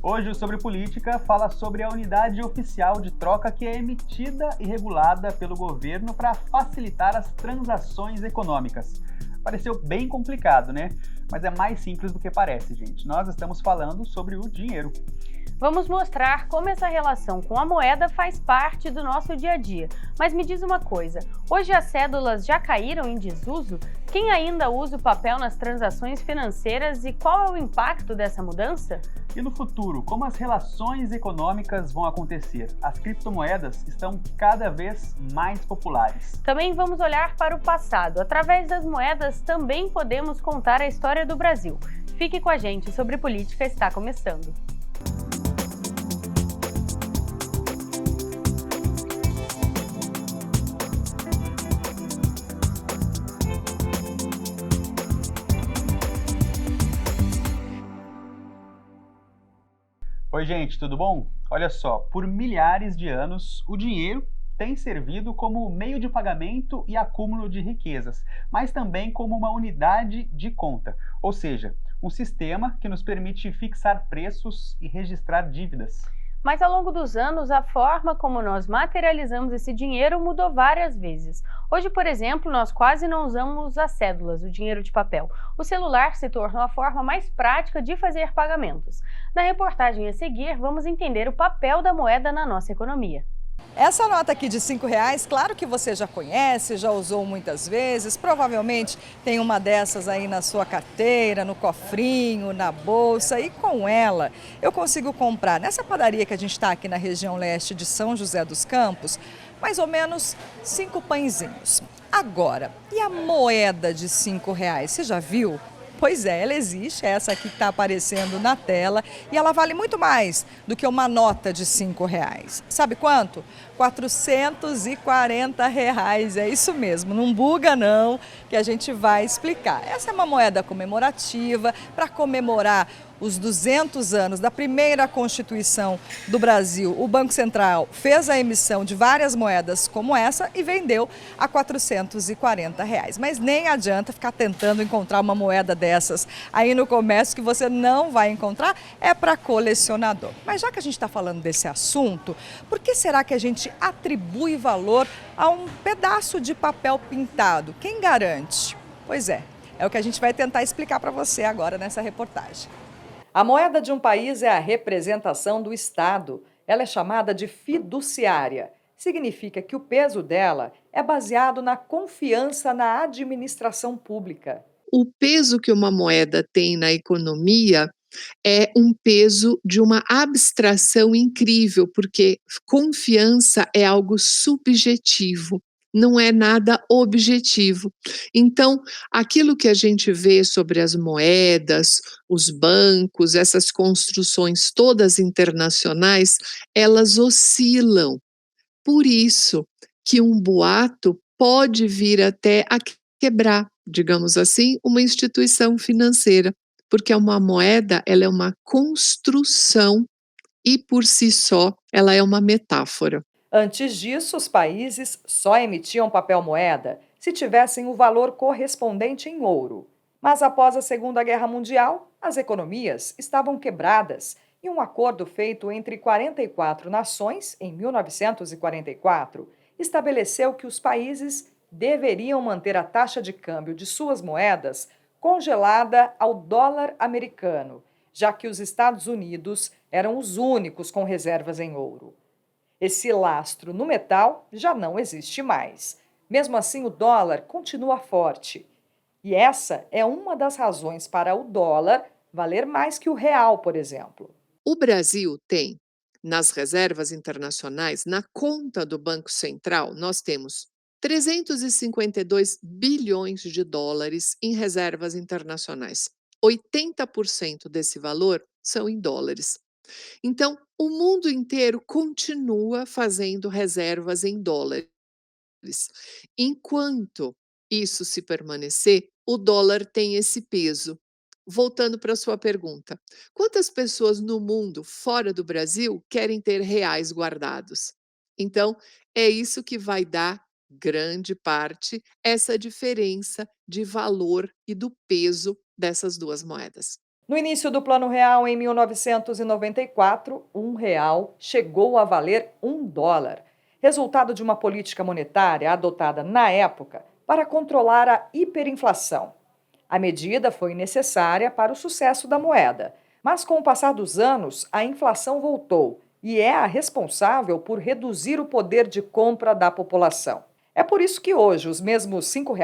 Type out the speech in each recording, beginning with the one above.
Hoje o Sobre Política fala sobre a unidade oficial de troca que é emitida e regulada pelo governo para facilitar as transações econômicas. Pareceu bem complicado, né? Mas é mais simples do que parece, gente. Nós estamos falando sobre o dinheiro. Vamos mostrar como essa relação com a moeda faz parte do nosso dia a dia. Mas me diz uma coisa, hoje as cédulas já caíram em desuso? Quem ainda usa o papel nas transações financeiras e qual é o impacto dessa mudança? E no futuro, como as relações econômicas vão acontecer? As criptomoedas estão cada vez mais populares. Também vamos olhar para o passado. Através das moedas também podemos contar a história do Brasil. Fique com a gente, Sobre Política está começando. Oi, gente, tudo bom? Olha só, por milhares de anos, o dinheiro tem servido como meio de pagamento e acúmulo de riquezas, mas também como uma unidade de conta, ou seja, um sistema que nos permite fixar preços e registrar dívidas. Mas ao longo dos anos, a forma como nós materializamos esse dinheiro mudou várias vezes. Hoje, por exemplo, nós quase não usamos as cédulas, o dinheiro de papel. O celular se tornou a forma mais prática de fazer pagamentos. Na reportagem a seguir, vamos entender o papel da moeda na nossa economia. Essa nota aqui de R$ 5, claro que você já conhece, já usou muitas vezes, provavelmente tem uma dessas aí na sua carteira, no cofrinho, na bolsa, e com ela eu consigo comprar nessa padaria que a gente está aqui na região leste de São José dos Campos, mais ou menos 5 pãezinhos. Agora, e a moeda de R$ 5? Você já viu? Pois é, ela existe, é essa aqui que está aparecendo na tela, e ela vale muito mais do que uma nota de R$ 5. Sabe quanto? R$ 440, é isso mesmo, não buga não, que a gente vai explicar. Essa é uma moeda comemorativa para comemorar os 200 anos da primeira Constituição do Brasil. O Banco Central fez a emissão de várias moedas como essa e vendeu a R$ 440. Mas nem adianta ficar tentando encontrar uma moeda dessas aí no comércio, que você não vai encontrar, é para colecionador. Mas já que a gente está falando desse assunto, por que será que a gente atribui valor a um pedaço de papel pintado? Quem garante? Pois é o que a gente vai tentar explicar para você agora nessa reportagem. A moeda de um país é a representação do Estado. Ela é chamada de fiduciária. Significa que o peso dela é baseado na confiança na administração pública. O peso que uma moeda tem na economia é um peso de uma abstração incrível, porque confiança é algo subjetivo, não é nada objetivo. Então, aquilo que a gente vê sobre as moedas, os bancos, essas construções todas internacionais, elas oscilam. Por isso que um boato pode vir até a quebrar, digamos assim, uma instituição financeira, porque uma moeda, ela é uma construção e por si só ela é uma metáfora. Antes disso, os países só emitiam papel moeda se tivessem o valor correspondente em ouro. Mas após a Segunda Guerra Mundial, as economias estavam quebradas e um acordo feito entre 44 nações, em 1944, estabeleceu que os países deveriam manter a taxa de câmbio de suas moedas congelada ao dólar americano, já que os Estados Unidos eram os únicos com reservas em ouro. Esse lastro no metal já não existe mais. Mesmo assim, o dólar continua forte. E essa é uma das razões para o dólar valer mais que o real, por exemplo. O Brasil tem, nas reservas internacionais, na conta do Banco Central, nós temos 352 bilhões de dólares em reservas internacionais. 80% desse valor são em dólares. Então, o mundo inteiro continua fazendo reservas em dólares. Enquanto isso se permanecer, o dólar tem esse peso. Voltando para a sua pergunta, quantas pessoas no mundo, fora do Brasil, querem ter reais guardados? Então, é isso que vai dar, grande parte, essa diferença de valor e do peso dessas duas moedas. No início do Plano Real, em 1994, R$ 1 chegou a valer $1, resultado de uma política monetária adotada na época para controlar a hiperinflação. A medida foi necessária para o sucesso da moeda, mas com o passar dos anos, a inflação voltou e é a responsável por reduzir o poder de compra da população. É por isso que hoje os mesmos R$ 5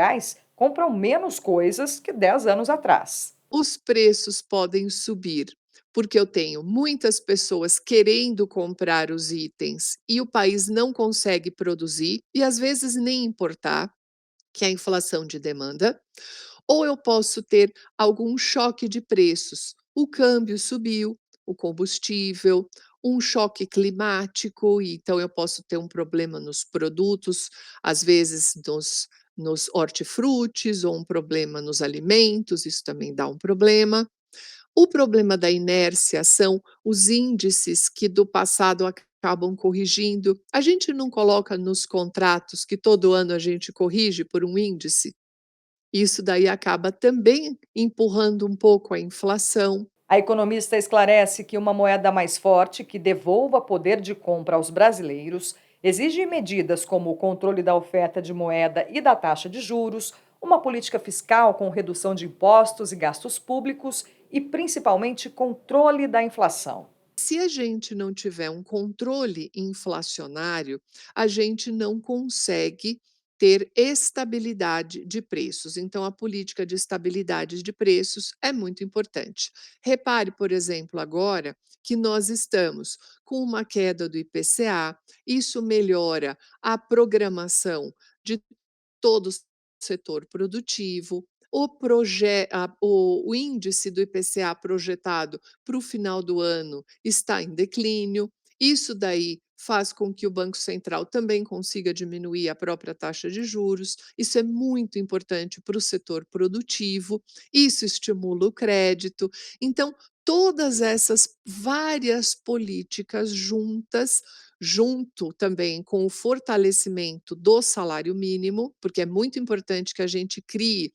compram menos coisas que 10 anos atrás. Os preços podem subir, porque eu tenho muitas pessoas querendo comprar os itens e o país não consegue produzir e às vezes nem importar, que é a inflação de demanda, ou eu posso ter algum choque de preços. O câmbio subiu, o combustível, um choque climático, e então eu posso ter um problema nos produtos, às vezes nos hortifrutis, ou um problema nos alimentos, isso também dá um problema. O problema da inércia são os índices que do passado acabam corrigindo. A gente não coloca nos contratos que todo ano a gente corrige por um índice? Isso daí acaba também empurrando um pouco a inflação. A economista esclarece que uma moeda mais forte que devolva poder de compra aos brasileiros exige medidas como o controle da oferta de moeda e da taxa de juros, uma política fiscal com redução de impostos e gastos públicos e, principalmente, controle da inflação. Se a gente não tiver um controle inflacionário, a gente não consegue ter estabilidade de preços. Então, a política de estabilidade de preços é muito importante. Repare, por exemplo, agora que nós estamos com uma queda do IPCA, isso melhora a programação de todo o setor produtivo. O índice do IPCA projetado para o final do ano está em declínio. Isso daí faz com que o Banco Central também consiga diminuir a própria taxa de juros. Isso é muito importante para o setor produtivo, isso estimula o crédito. Então, todas essas várias políticas juntas, junto também com o fortalecimento do salário mínimo, porque é muito importante que a gente crie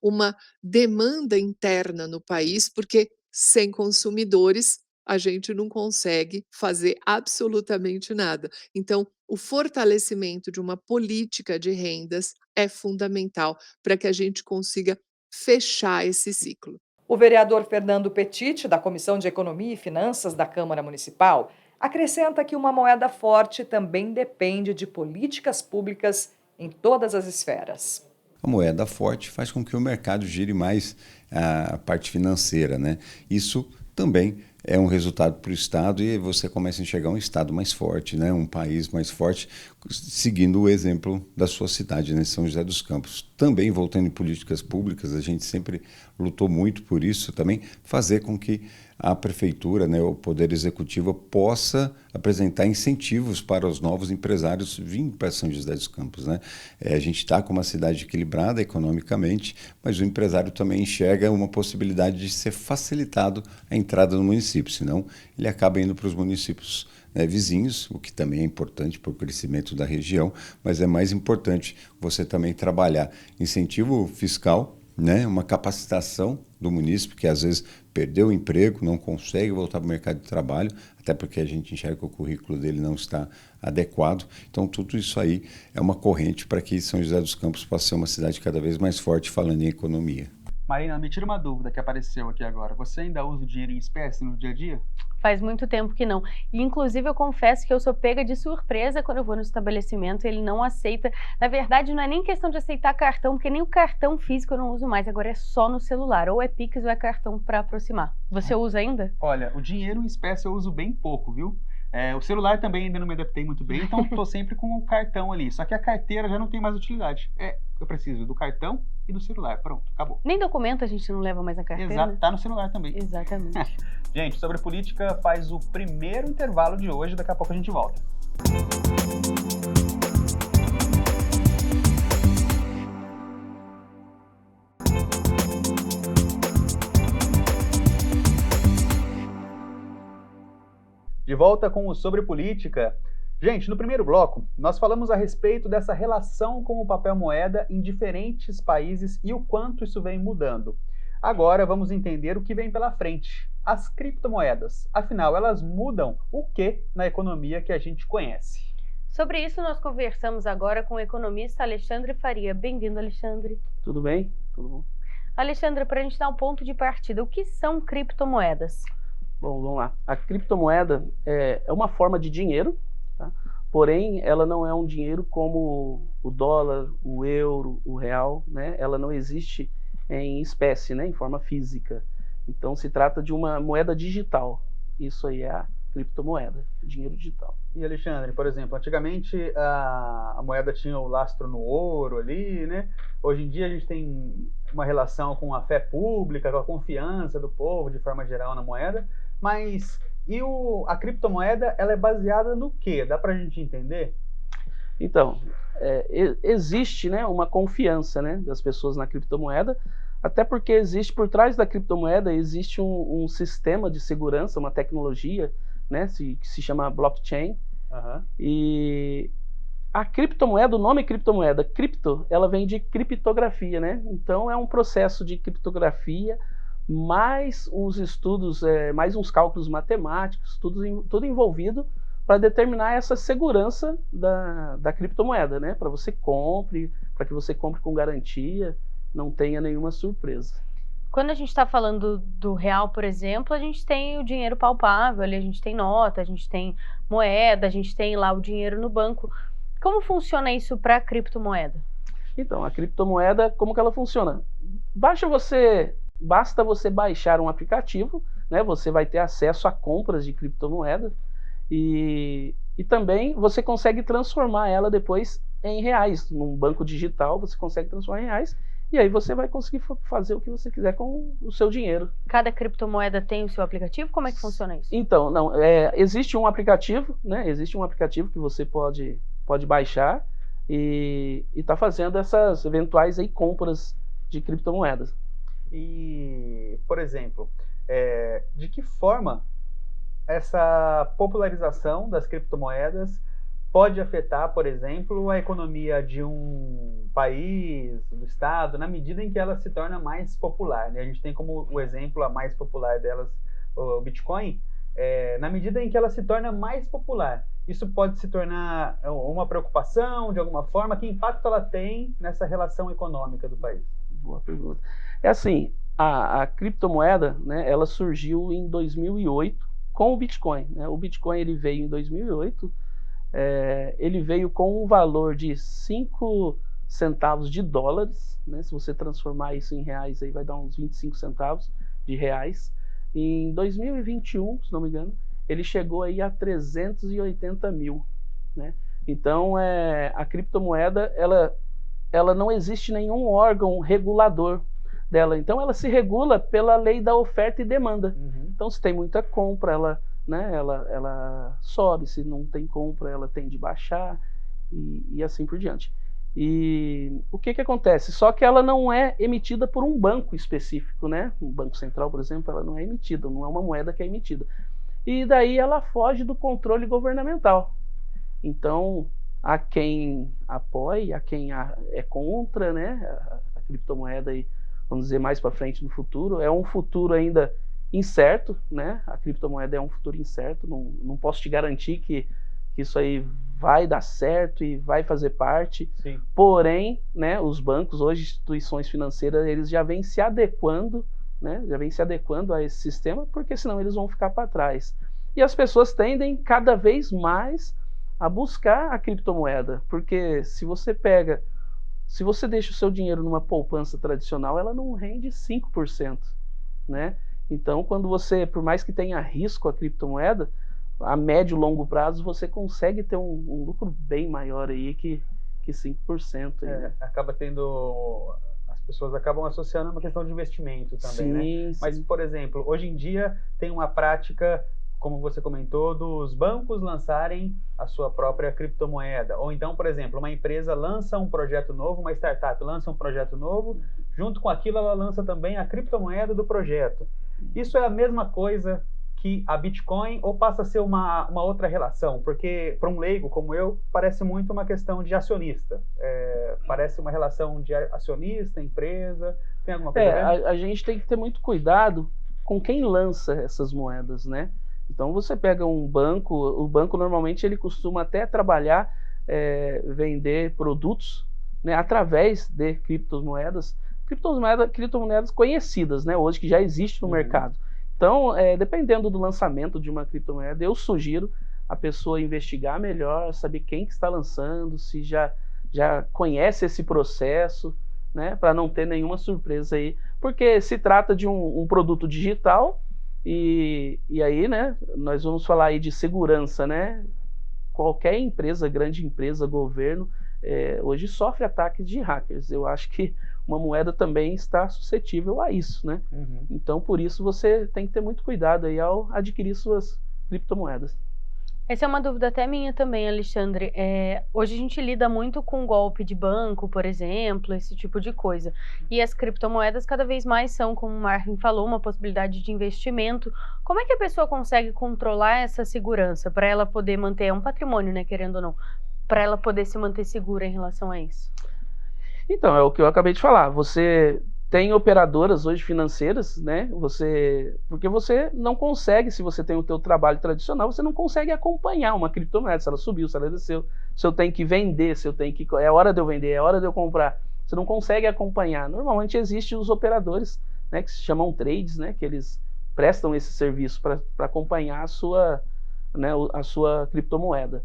uma demanda interna no país, porque sem consumidores a gente não consegue fazer absolutamente nada. Então, o fortalecimento de uma política de rendas é fundamental para que a gente consiga fechar esse ciclo. O vereador Fernando Petit, da Comissão de Economia e Finanças da Câmara Municipal, acrescenta que uma moeda forte também depende de políticas públicas em todas as esferas. A moeda forte faz com que o mercado gire mais a parte financeira, né? Isso também é um resultado para o Estado e você começa a enxergar um Estado mais forte, né? Um país mais forte, seguindo o exemplo da sua cidade, né? São José dos Campos. Também, voltando em políticas públicas, a gente sempre lutou muito por isso também, fazer com que a prefeitura, né, o Poder Executivo, possa apresentar incentivos para os novos empresários vindo para São José dos Campos, né? A gente está com uma cidade equilibrada economicamente, mas o empresário também enxerga uma possibilidade de ser facilitado a entrada no município, senão ele acaba indo para os municípios, né, vizinhos, o que também é importante para o crescimento da região, mas é mais importante você também trabalhar incentivo fiscal, né, uma capacitação do munícipe que às vezes perdeu o emprego, não consegue voltar para o mercado de trabalho, até porque a gente enxerga que o currículo dele não está adequado. Então, tudo isso aí é uma corrente para que São José dos Campos possa ser uma cidade cada vez mais forte falando em economia. Marina, me tira uma dúvida que apareceu aqui agora. Você ainda usa o dinheiro em espécie no dia a dia? Faz muito tempo que não. E, inclusive, eu confesso que eu sou pega de surpresa quando eu vou no estabelecimento e ele não aceita. Na verdade, não é nem questão de aceitar cartão, porque nem o cartão físico eu não uso mais. Agora é só no celular. Ou é Pix ou é cartão para aproximar. Você usa ainda? Olha, o dinheiro em espécie eu uso bem pouco, viu? O celular também ainda não me adaptei muito bem, então estou sempre com o cartão ali. Só que a carteira já não tem mais utilidade. Eu preciso do cartão e do celular. Pronto, acabou. Nem documento a gente não leva mais na carteira. Exato, tá no celular também. Exatamente. Gente, sobre política faz o primeiro intervalo de hoje, daqui a pouco a gente volta. De volta com o Sobre Política. Gente, no primeiro bloco, nós falamos a respeito dessa relação com o papel moeda em diferentes países e o quanto isso vem mudando. Agora vamos entender o que vem pela frente. As criptomoedas, afinal, elas mudam o que na economia que a gente conhece? Sobre isso, nós conversamos agora com o economista Alexandre Faria. Bem-vindo, Alexandre. Tudo bem? Tudo bom? Alexandre, para a gente dar um ponto de partida, o que são criptomoedas? Bom, vamos lá. A criptomoeda é uma forma de dinheiro, tá? Porém, ela não é um dinheiro como o dólar, o euro, o real, né? Ela não existe em espécie, né? Em forma física. Então, se trata de uma moeda digital. Isso aí é a criptomoeda, dinheiro digital. E Alexandre, por exemplo, antigamente a moeda tinha o lastro no ouro ali, né? Hoje em dia a gente tem uma relação com a fé pública, com a confiança do povo de forma geral na moeda, mas a criptomoeda, ela é baseada no quê? Dá pra gente entender? Então, existe, né, uma confiança, né, das pessoas na criptomoeda, até porque existe, por trás da criptomoeda, existe um sistema de segurança, uma tecnologia, né, que se chama blockchain. Uhum. E a criptomoeda, o nome criptomoeda, cripto, ela vem de criptografia, né? Então é um processo de criptografia, mais uns estudos, mais uns cálculos matemáticos, tudo envolvido para determinar essa segurança da criptomoeda, né? Para que você compre com garantia, não tenha nenhuma surpresa. Quando a gente está falando do real, por exemplo, a gente tem o dinheiro palpável, ali a gente tem nota, a gente tem moeda, a gente tem lá o dinheiro no banco. Como funciona isso para a criptomoeda? Então, a criptomoeda, como que ela funciona? Basta você baixar um aplicativo, né? Você vai ter acesso a compras de criptomoeda e também você consegue transformar ela depois em reais. Num banco digital você consegue transformar em reais. E aí você vai conseguir fazer o que você quiser com o seu dinheiro. Cada criptomoeda tem o seu aplicativo? Como é que funciona isso? Então, não, existe um aplicativo, né? Existe um aplicativo que você pode baixar e tá fazendo essas eventuais aí compras de criptomoedas. E, por exemplo, de que forma essa popularização das criptomoedas pode afetar, por exemplo, a economia de um país, do estado, na medida em que ela se torna mais popular, né? A gente tem como o exemplo a mais popular delas, o Bitcoin. Na medida em que ela se torna mais popular, isso pode se tornar uma preocupação de alguma forma? Que impacto ela tem nessa relação econômica do país? Boa pergunta. É assim, a criptomoeda, né, ela surgiu em 2008 com o Bitcoin, né? O Bitcoin ele veio em 2008. Ele veio com um valor de 5 centavos de dólares, né? Se você transformar isso em reais, aí vai dar uns 25 centavos de reais. E em 2021, se não me engano, ele chegou aí a 380 mil, né? Então, a criptomoeda, ela não existe nenhum órgão regulador dela. Então, ela se regula pela lei da oferta e demanda. Uhum. Então, se tem muita compra, ela sobe, se não tem compra, ela tende a baixar e assim por diante. E o que acontece? Só que ela não é emitida por um banco específico, né? Um banco central, por exemplo, ela não é emitida, não é uma moeda que é emitida. E daí ela foge do controle governamental. Então, há quem apoie, há quem é contra, né? A criptomoeda, aí, vamos dizer, mais para frente no futuro, é um futuro ainda incerto, né? A criptomoeda é um futuro incerto, não posso te garantir que isso aí vai dar certo e vai fazer parte. Sim. Porém, né, os bancos hoje, instituições financeiras, eles já vêm se adequando, né? Já vêm se adequando a esse sistema, porque senão eles vão ficar para trás. E as pessoas tendem cada vez mais a buscar a criptomoeda, porque se você deixa o seu dinheiro numa poupança tradicional, ela não rende 5%, né? Então, quando você, por mais que tenha risco a criptomoeda, a médio e longo prazo, você consegue ter um lucro bem maior aí que 5%. Aí, né? Acaba tendo... As pessoas acabam associando uma questão de investimento também, né? Sim. Mas, por exemplo, hoje em dia tem uma prática, como você comentou, dos bancos lançarem a sua própria criptomoeda. Ou então, por exemplo, uma empresa lança um projeto novo, uma startup lança um projeto novo, junto com aquilo ela lança também a criptomoeda do projeto. Isso é a mesma coisa que a Bitcoin ou passa a ser uma outra relação? Porque para um leigo como eu, parece muito uma questão de acionista. Parece uma relação de acionista, empresa, tem alguma coisa a ver? A gente tem que ter muito cuidado com quem lança essas moedas, né? Então você pega um banco, o banco normalmente ele costuma até trabalhar, vender produtos, né, através de criptomoedas conhecidas, né, hoje que já existe no mercado. Então, dependendo do lançamento de uma criptomoeda, eu sugiro a pessoa investigar melhor, saber quem que está lançando, se já conhece esse processo, né, para não ter nenhuma surpresa aí, porque se trata de um produto digital e aí, né, nós vamos falar aí de segurança, né? Qualquer empresa, grande empresa, governo, hoje sofre ataques de hackers. Eu acho que uma moeda também está suscetível a isso, né? Então, por isso, você tem que ter muito cuidado aí ao adquirir suas criptomoedas. Essa é uma dúvida até minha também, Alexandre. Hoje a gente lida muito com golpe de banco, por exemplo, esse tipo de coisa. E as criptomoedas cada vez mais são, como o Marvin falou, uma possibilidade de investimento. Como é que a pessoa consegue controlar essa segurança para ela poder manter um patrimônio, né, querendo ou não, para ela poder se manter segura em relação a isso? Então, é o que eu acabei de falar. Você tem operadoras hoje financeiras, né? Porque você não consegue, se você tem o teu trabalho tradicional, você não consegue acompanhar uma criptomoeda, se ela subiu, se ela desceu, se eu tenho que vender, é hora de eu vender, é hora de eu comprar. Você não consegue acompanhar. Normalmente existem os operadores, né, que se chamam trades, né, que eles prestam esse serviço para acompanhar a sua criptomoeda.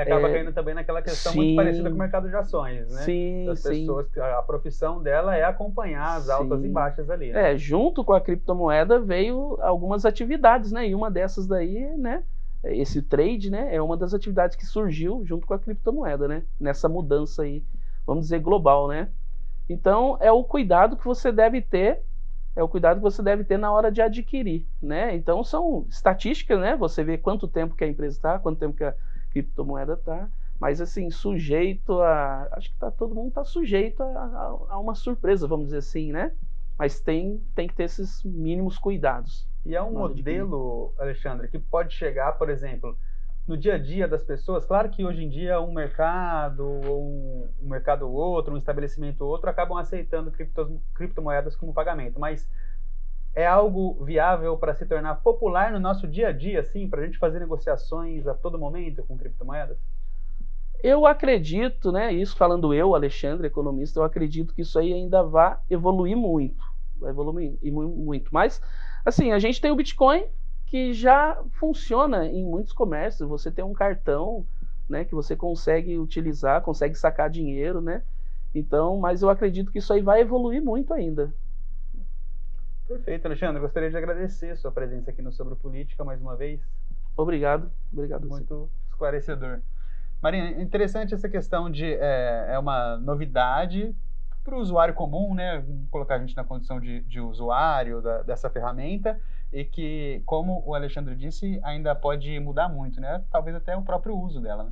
Acaba caindo também naquela questão muito parecida com o mercado de ações, né? Sim, das pessoas, a profissão dela é acompanhar as altas e baixas ali. Né? Junto com a criptomoeda veio algumas atividades, né? E uma dessas daí, né? Esse trade, né? É uma das atividades que surgiu junto com a criptomoeda, né? Nessa mudança aí, vamos dizer, global, né? Então, é o cuidado que você deve ter, na hora de adquirir, né? Então, são estatísticas, né? Você vê quanto tempo que a empresa está, quanto tempo que a criptomoeda tá, mas assim, acho que todo mundo está sujeito a uma surpresa, vamos dizer assim, né? Mas tem que ter esses mínimos cuidados. E é um modelo, Alexandre, que pode chegar, por exemplo, no dia a dia das pessoas. Claro que hoje em dia um mercado ou outro, um estabelecimento ou outro, acabam aceitando criptomoedas como pagamento, mas é algo viável para se tornar popular no nosso dia a dia, assim, para a gente fazer negociações a todo momento com criptomoedas? Eu acredito, né, isso falando eu, Alexandre, economista, eu acredito que isso aí ainda vai evoluir muito. Mas, assim, a gente tem o Bitcoin, que já funciona em muitos comércios. Você tem um cartão, né, que você consegue utilizar, consegue sacar dinheiro, né? Então, mas eu acredito que isso aí vai evoluir muito ainda. Perfeito, Alexandre. Gostaria de agradecer a sua presença aqui no Sobre Política mais uma vez. Obrigado. Muito esclarecedor. Marina, interessante essa questão de uma novidade para o usuário comum, né? Vamos colocar a gente na condição de usuário dessa ferramenta e que, como o Alexandre disse, ainda pode mudar muito, né? Talvez até o próprio uso dela, né?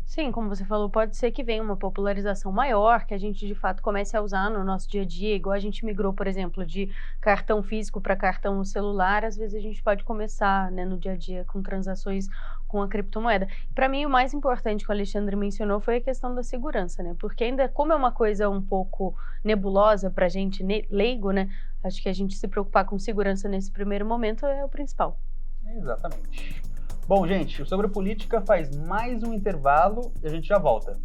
Sim, como você falou, pode ser que venha uma popularização maior, que a gente de fato comece a usar no nosso dia a dia, igual a gente migrou, por exemplo, de cartão físico para cartão no celular, às vezes a gente pode começar, né, no dia a dia com transações com a criptomoeda. Para mim, o mais importante que o Alexandre mencionou foi a questão da segurança, né? Porque ainda, como é uma coisa um pouco nebulosa para a gente leigo, né? Acho que a gente se preocupar com segurança nesse primeiro momento é o principal. Exatamente. Bom, gente, o Sobre Política faz mais um intervalo e a gente já volta.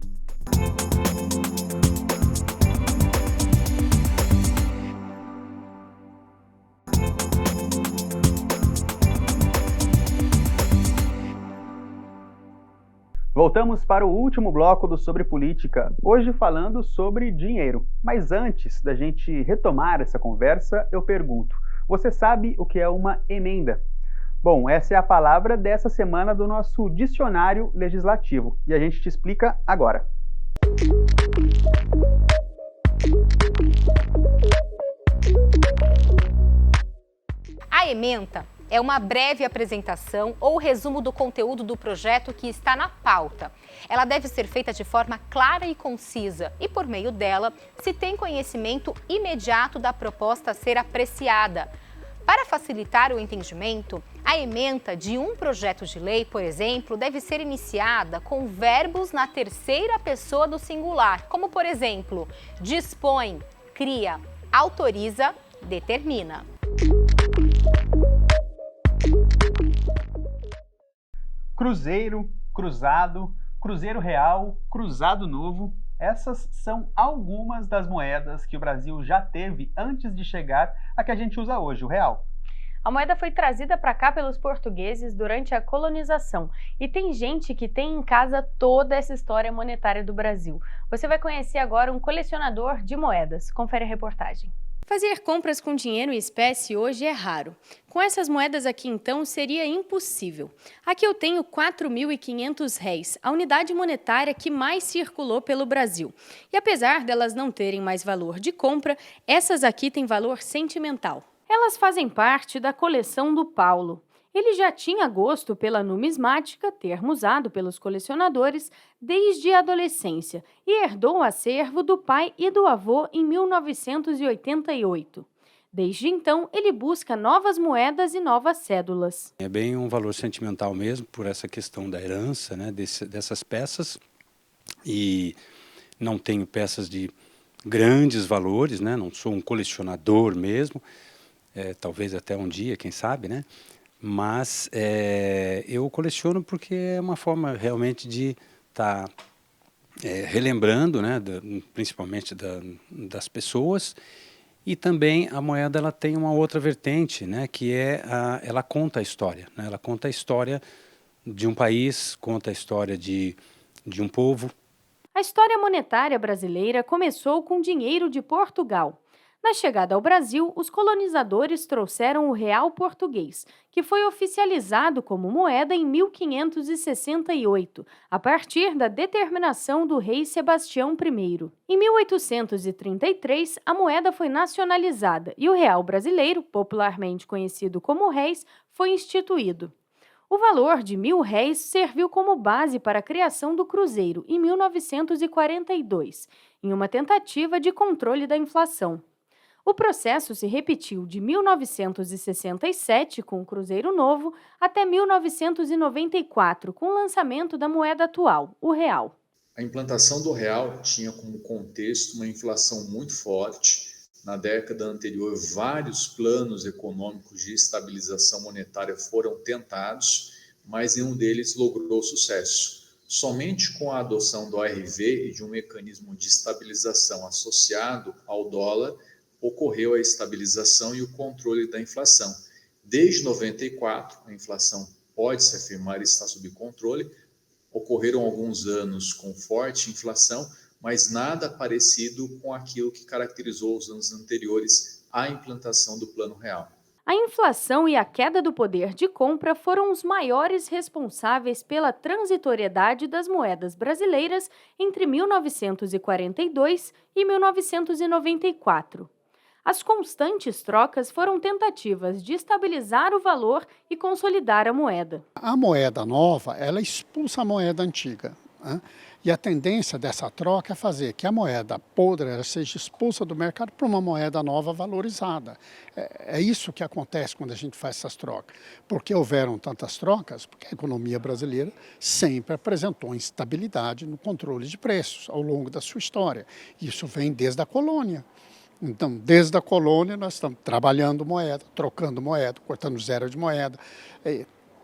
Voltamos para o último bloco do Sobre Política, hoje falando sobre dinheiro. Mas antes da gente retomar essa conversa, eu pergunto, você sabe o que é uma emenda? Bom, essa é a palavra dessa semana do nosso dicionário legislativo e a gente te explica agora. A ementa é uma breve apresentação ou resumo do conteúdo do projeto que está na pauta. Ela deve ser feita de forma clara e concisa e, por meio dela, se tem conhecimento imediato da proposta a ser apreciada. Para facilitar o entendimento, A ementa de um projeto de lei, por exemplo, deve ser iniciada com verbos na terceira pessoa do singular, como, por exemplo, dispõe, cria, autoriza, determina. Cruzeiro, cruzado, cruzeiro real, cruzado novo. Essas são algumas das moedas que o Brasil já teve antes de chegar a que a gente usa hoje, o real. A moeda foi trazida para cá pelos portugueses durante a colonização e tem gente que tem em casa toda essa história monetária do Brasil. Você vai conhecer agora um colecionador de moedas. Confere a reportagem. Fazer compras com dinheiro em espécie hoje é raro. Com essas moedas aqui, então, seria impossível. Aqui eu tenho 4.500 réis, a unidade monetária que mais circulou pelo Brasil. E apesar delas não terem mais valor de compra, essas aqui têm valor sentimental. Elas fazem parte da coleção do Paulo. Ele já tinha gosto pela numismática, termo usado pelos colecionadores, desde a adolescência e herdou o acervo do pai e do avô em 1988. Desde então, ele busca novas moedas e novas cédulas. É bem um valor sentimental mesmo, por essa questão da herança, né, dessas peças. E não tenho peças de grandes valores, né, não sou um colecionador mesmo. Talvez até um dia, quem sabe, né? Mas eu coleciono porque é uma forma realmente de estar relembrando, né? Principalmente das pessoas. E também a moeda ela tem uma outra vertente, né? Que ela conta a história, né? Ela conta a história de um país, conta a história de um povo. A história monetária brasileira começou com dinheiro de Portugal. Na chegada ao Brasil, os colonizadores trouxeram o real português, que foi oficializado como moeda em 1568, a partir da determinação do rei Sebastião I. Em 1833, a moeda foi nacionalizada e o real brasileiro, popularmente conhecido como réis, foi instituído. O valor de 1.000 réis serviu como base para a criação do cruzeiro em 1942, em uma tentativa de controle da inflação. O processo se repetiu de 1967, com o Cruzeiro Novo, até 1994, com o lançamento da moeda atual, o real. A implantação do real tinha como contexto uma inflação muito forte. Na década anterior, vários planos econômicos de estabilização monetária foram tentados, mas nenhum deles logrou sucesso. Somente com a adoção do ARV e de um mecanismo de estabilização associado ao dólar, ocorreu a estabilização e o controle da inflação. Desde 94, a inflação pode-se afirmar estar sob controle. Ocorreram alguns anos com forte inflação, mas nada parecido com aquilo que caracterizou os anos anteriores à implantação do Plano Real. A inflação e a queda do poder de compra foram os maiores responsáveis pela transitoriedade das moedas brasileiras entre 1942 e 1994. As constantes trocas foram tentativas de estabilizar o valor e consolidar a moeda. A moeda nova, ela expulsa a moeda antiga, né? E a tendência dessa troca é fazer que a moeda podre seja expulsa do mercado para uma moeda nova valorizada. É isso que acontece quando a gente faz essas trocas. Por que houveram tantas trocas? Porque a economia brasileira sempre apresentou instabilidade no controle de preços ao longo da sua história. Isso vem desde a colônia. Então, desde a colônia, nós estamos trabalhando moeda, trocando moeda, cortando zero de moeda,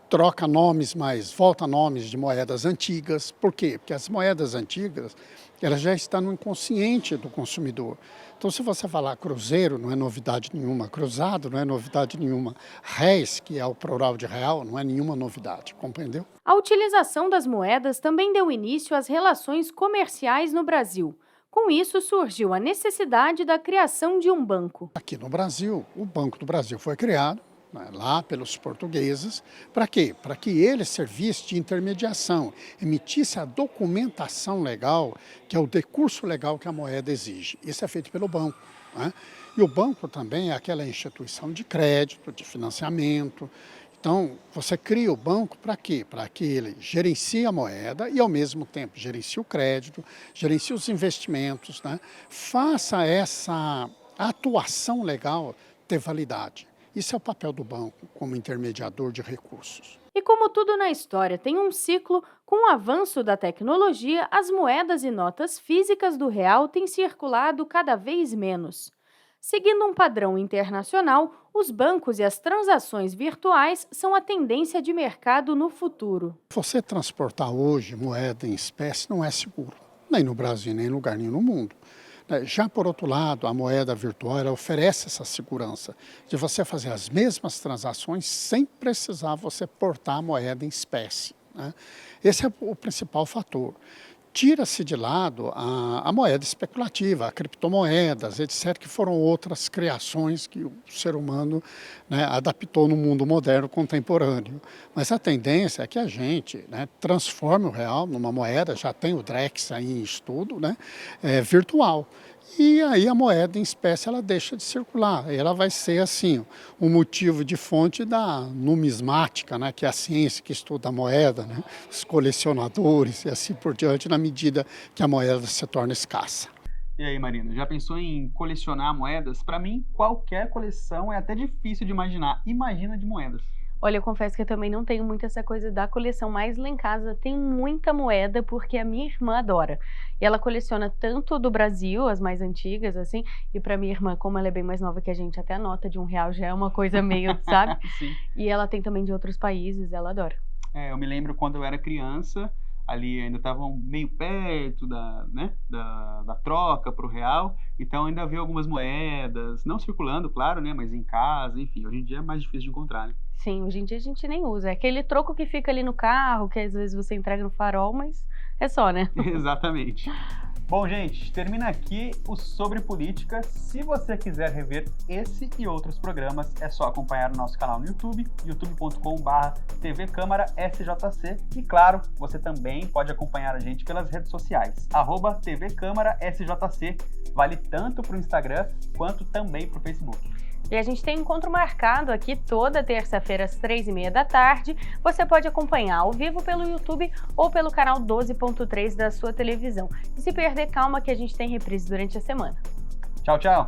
troca nomes, mas volta nomes de moedas antigas. Por quê? Porque as moedas antigas, elas já estão no inconsciente do consumidor. Então, se você falar cruzeiro, não é novidade nenhuma. Cruzado, não é novidade nenhuma. Réis, que é o plural de real, não é nenhuma novidade. Compreendeu? A utilização das moedas também deu início às relações comerciais no Brasil. Com isso, surgiu a necessidade da criação de um banco. Aqui no Brasil, o Banco do Brasil foi criado, né, lá pelos portugueses. Para quê? Para que ele servisse de intermediação, emitisse a documentação legal, que é o decurso legal que a moeda exige. Isso é feito pelo banco, né? E o banco também é aquela instituição de crédito, de financiamento. Então, você cria o banco para quê? Para que ele gerencie a moeda e, ao mesmo tempo, gerencie o crédito, gerencie os investimentos, né? Faça essa atuação legal ter validade. Isso é o papel do banco como intermediador de recursos. E como tudo na história tem um ciclo, com o avanço da tecnologia, as moedas e notas físicas do real têm circulado cada vez menos. Seguindo um padrão internacional, os bancos e as transações virtuais são a tendência de mercado no futuro. Você transportar hoje moeda em espécie não é seguro, nem no Brasil, nem em lugar nenhum no mundo. Já por outro lado, a moeda virtual ela oferece essa segurança de você fazer as mesmas transações sem precisar você portar a moeda em espécie, né? Esse é o principal fator. Tira-se de lado a moeda especulativa, a criptomoedas, etc., que foram outras criações que o ser humano, né, adaptou no mundo moderno contemporâneo. Mas a tendência é que a gente, né, transforme o real numa moeda, já tem o Drex aí em estudo, né, virtual. E aí a moeda em espécie ela deixa de circular. Ela vai ser assim um motivo de fonte da numismática, né, que é a ciência que estuda a moeda, né, os colecionadores e assim por diante, na medida que a moeda se torna escassa. E aí, Marina, já pensou em colecionar moedas? Para mim, qualquer coleção é até difícil de imaginar. Imagina de moedas. Olha, eu confesso que eu também não tenho muito essa coisa da coleção, mas lá em casa tem muita moeda porque a minha irmã adora. E ela coleciona tanto do Brasil, as mais antigas, assim, e pra minha irmã, como ela é bem mais nova que a gente, até a nota de R$1 já é uma coisa meio, sabe? Sim. E ela tem também de outros países, ela adora. Eu me lembro quando eu era criança, ali ainda estavam meio perto da troca para o real, então ainda havia algumas moedas, não circulando, claro, né, mas em casa, enfim, hoje em dia é mais difícil de encontrar, né? Sim, hoje em dia a gente nem usa, é aquele troco que fica ali no carro, que às vezes você entrega no farol, mas é só, né? Exatamente. Bom, gente, termina aqui o Sobre Política. Se você quiser rever esse e outros programas, é só acompanhar o nosso canal no YouTube, youtube.com/TV Câmara SJC. E claro, você também pode acompanhar a gente pelas redes sociais, @TV Câmara SJC. Vale tanto para o Instagram quanto também para o Facebook. E a gente tem encontro marcado aqui toda terça-feira às 3h30 da tarde. Você pode acompanhar ao vivo pelo YouTube ou pelo canal 12.3 da sua televisão. E se perder, calma que a gente tem reprise durante a semana. Tchau, tchau!